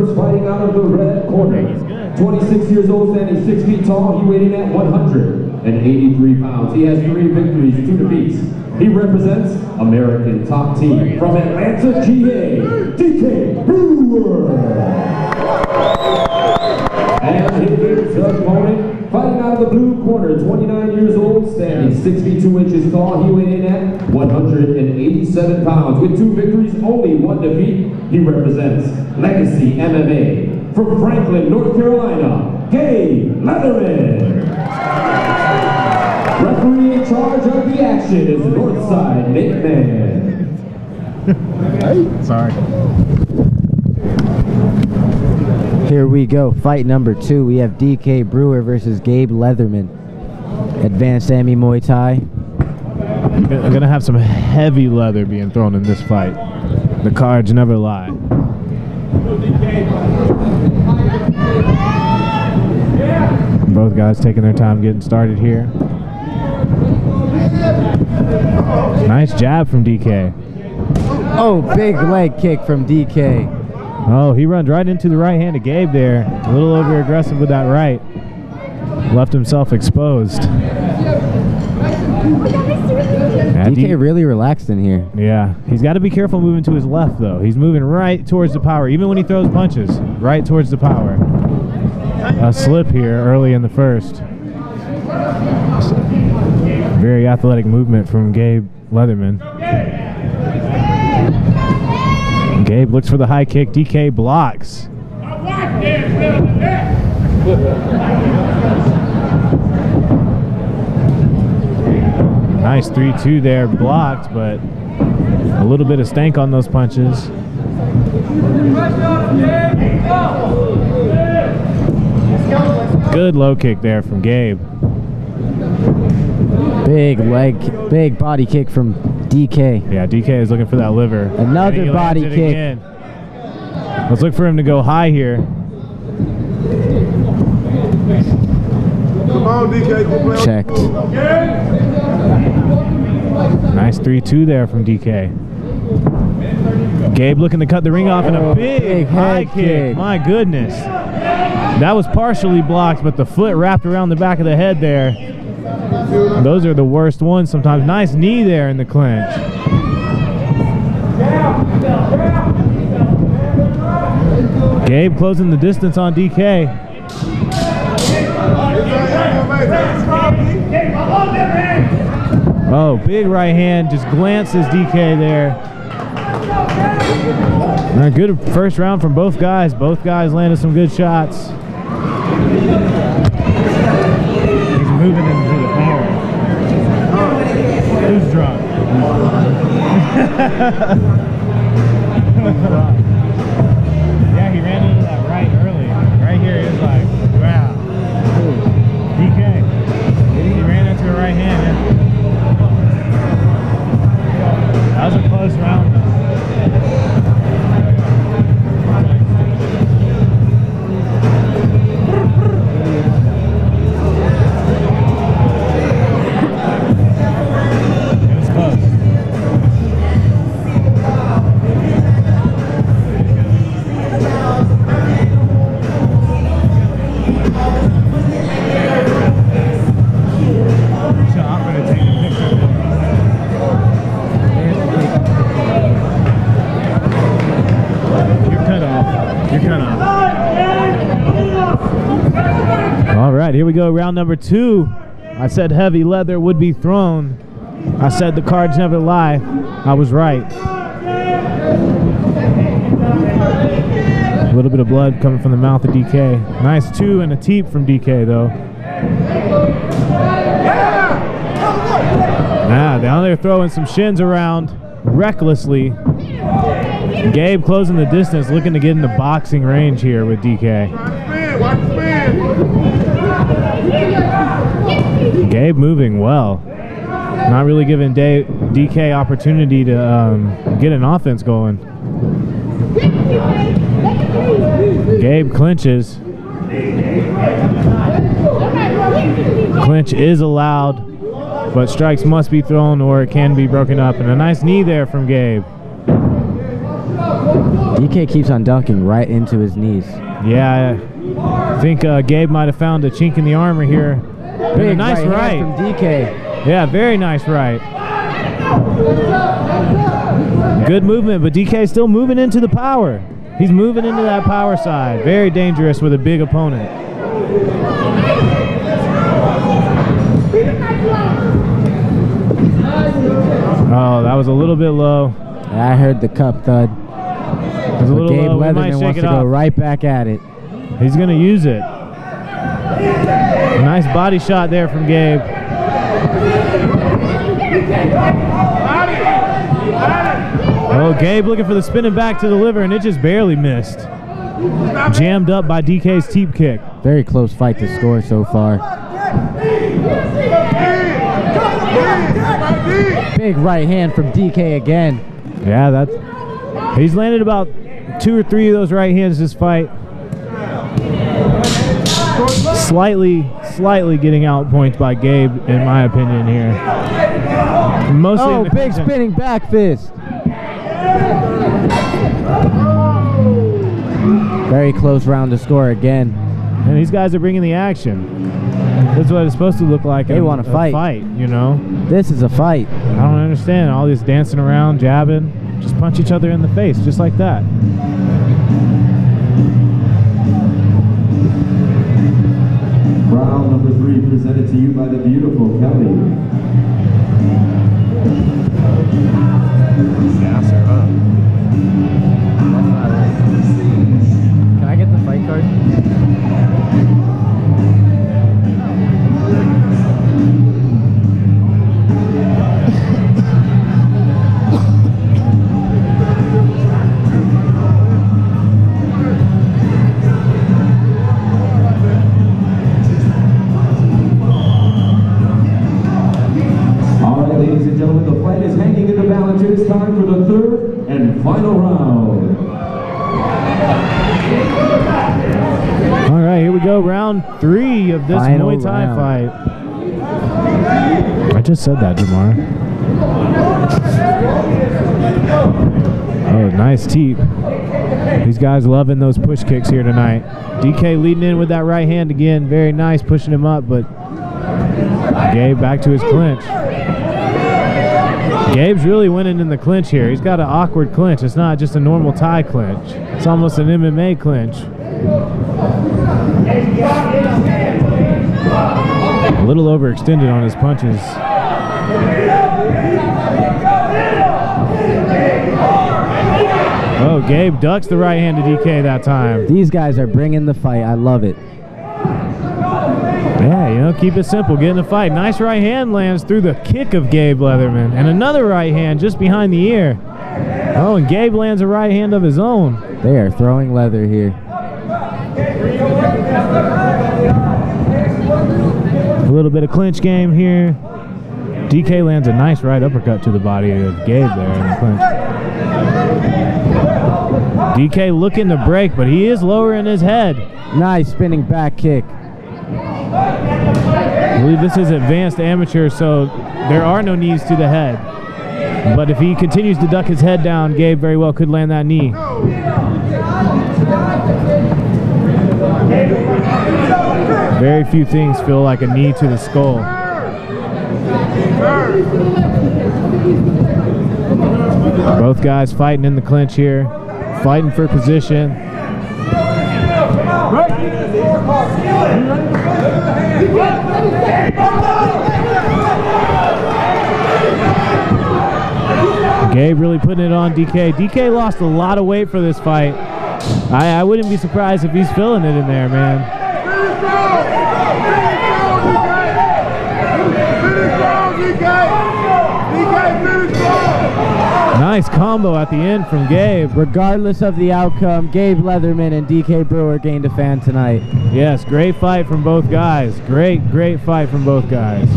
First fighting out of the red corner. 26 years old, standing 6 feet tall. He weighed in at 183 pounds. He has 3 victories, 2 defeats. He represents American Top Team from Atlanta, GA, DK Brewer. And his opponent, fighting out of the blue corner, 29 years old, standing 6 feet 2 inches tall. He weighed in at 187 pounds. With 2 victories, only 1 defeat. He represents Legacy MMA from Franklin, North Carolina, Leatherman. Referee in charge of the action is Northside Nate Man. Sorry. Here we go, fight number 2. We have DK Brewer versus Gabe Leatherman. Advanced Ami Muay Thai. I'm gonna have some heavy leather being thrown in this fight. The cards never lie. Both guys taking their time getting started here. Nice jab from DK. Oh, big leg kick from DK. Oh, he runs right into the right hand of Gabe there. A little over aggressive with that right. Left himself exposed. Yeah, DK really relaxed in here. Yeah, he's got to be careful moving to his left though. He's moving right towards the power, even when he throws punches, right towards the power. A slip here early in the first. Very athletic movement from Gabe Leatherman. Gabe looks for the high kick. DK blocks. Nice 3-2 there, blocked, but a little bit of stank on those punches. Good low kick there from Gabe. Big leg, big body kick from DK. Yeah, DK is looking for that liver. Another body kick. Again. Let's look for him to go high here. Come on, DK. Checked. Nice 3-2 there from DK. Gabe looking to cut the ring off and a big high kick. My goodness. That was partially blocked, but the foot wrapped around the back of the head there. Those are the worst ones sometimes. Nice knee there in the clinch. Gabe closing the distance on DK. Oh, big right hand, just glances DK there. A good first round from both guys. Both guys landed some good shots. He's moving into the power. Who's drunk? Yeah, he ran into that right early. Right here, he was like, wow. DK. He ran into the right hand. Yeah. That was a close round. Here we go, round number 2. I said heavy leather would be thrown. I said the cards never lie. I was right. A little bit of blood coming from the mouth of DK. Nice 2 and a teep from DK though. Now down there throwing some shins around recklessly. Gabe closing the distance, looking to get into boxing range here with DK. Gabe moving well. Not really giving DK opportunity to get an offense going. Gabe clinches. Clinch is allowed, but strikes must be thrown or it can be broken up. And a nice knee there from Gabe. DK keeps on dunking right into his knees. Yeah, I think Gabe might have found a chink in the armor here. Big a nice right from DK. Yeah, very nice right. Good movement, but DK still moving into the power. He's moving into that power side. Very dangerous with a big opponent. Oh, that was a little bit low. I heard the cup thud. It was a little Gabe low. We might Leatherman shake wants it to go off. right back at it. He's going to use it. Nice body shot there from Gabe. Oh, Gabe looking for the spinning back to the liver, and it just barely missed. Jammed up by DK's teep kick. Very close fight to score so far. Big right hand from DK again. Yeah, he's landed about 2 or 3 of those right hands this fight. Slightly getting out points by Gabe, in my opinion here. Mostly big spinning back fist. Very close round to score again. And these guys are bringing the action. This is what it's supposed to look like. They want to fight. You know? This is a fight. I don't understand all this dancing around, jabbing. Just punch each other in the face, just like that. Round number 3 presented to you by the beautiful Kelly. Gas her up. Can I get the fight card? Ladies and gentlemen, the fight is hanging in the balance. It's time for the 3rd and final round. All right, here we go. Round 3 of this Final Muay Thai round. fight. I just said that, Jamar. Oh, nice teep. These guys loving those push kicks here tonight. DK leading in with that right hand again. Very nice, pushing him up, but Gabe back to his clinch. Gabe's really winning in the clinch here. He's got an awkward clinch. It's not just a normal Thai clinch. It's almost an MMA clinch. A little overextended on his punches. Oh, Gabe ducks the right hand to DK that time. These guys are bringing the fight. I love it. Yeah, you know, keep it simple. Get in the fight. Nice right hand lands through the kick of Gabe Leatherman. And another right hand just behind the ear. Oh, and Gabe lands a right hand of his own. They are throwing leather here. A little bit of clinch game here. DK lands a nice right uppercut to the body of Gabe there in the clinch. DK looking to break, but he is lowering his head. Nice spinning back kick. I believe this is advanced amateur, so there are no knees to the head. But if he continues to duck his head down, Gabe very well could land that knee. Very few things feel like a knee to the skull. Both guys fighting in the clinch here, fighting for position. Gabe really putting it on DK. DK lost a lot of weight for this fight. I wouldn't be surprised if he's feeling it in there, man. Nice combo at the end from Gabe. Regardless of the outcome, Gabe Leatherman and DK Brewer gained a fan tonight. Yes, great fight from both guys. Great fight from both guys.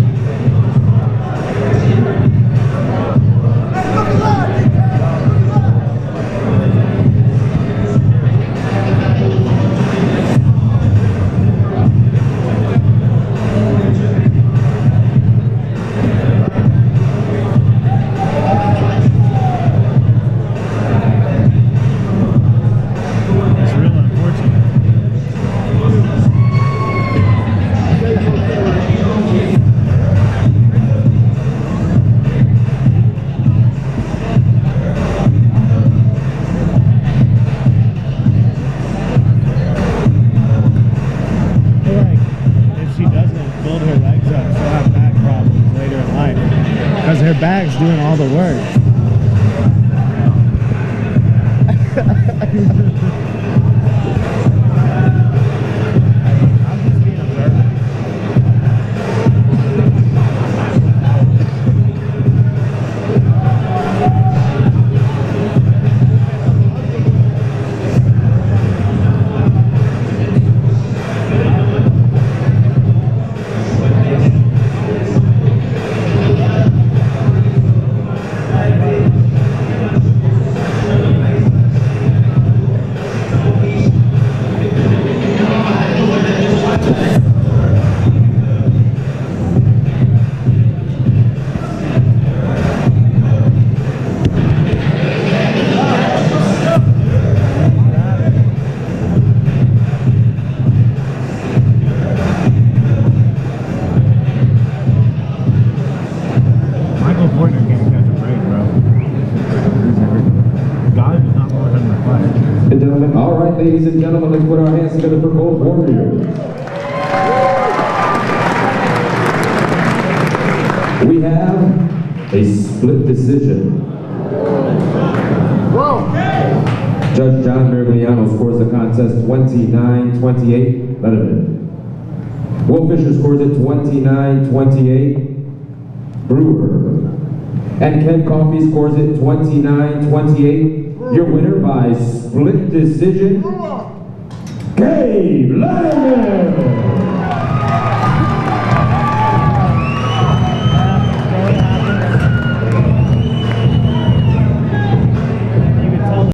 bag's doing all the work. All right, ladies and gentlemen, let's put our hands together for both warriors. We have a split decision. Judge John Merigliano scores the contest 29-28, Leatherman. Will Fisher scores it 29-28, Brewer. And Ken Coffey scores it 29-28. Your winner by split decision, Gabe Leatherman.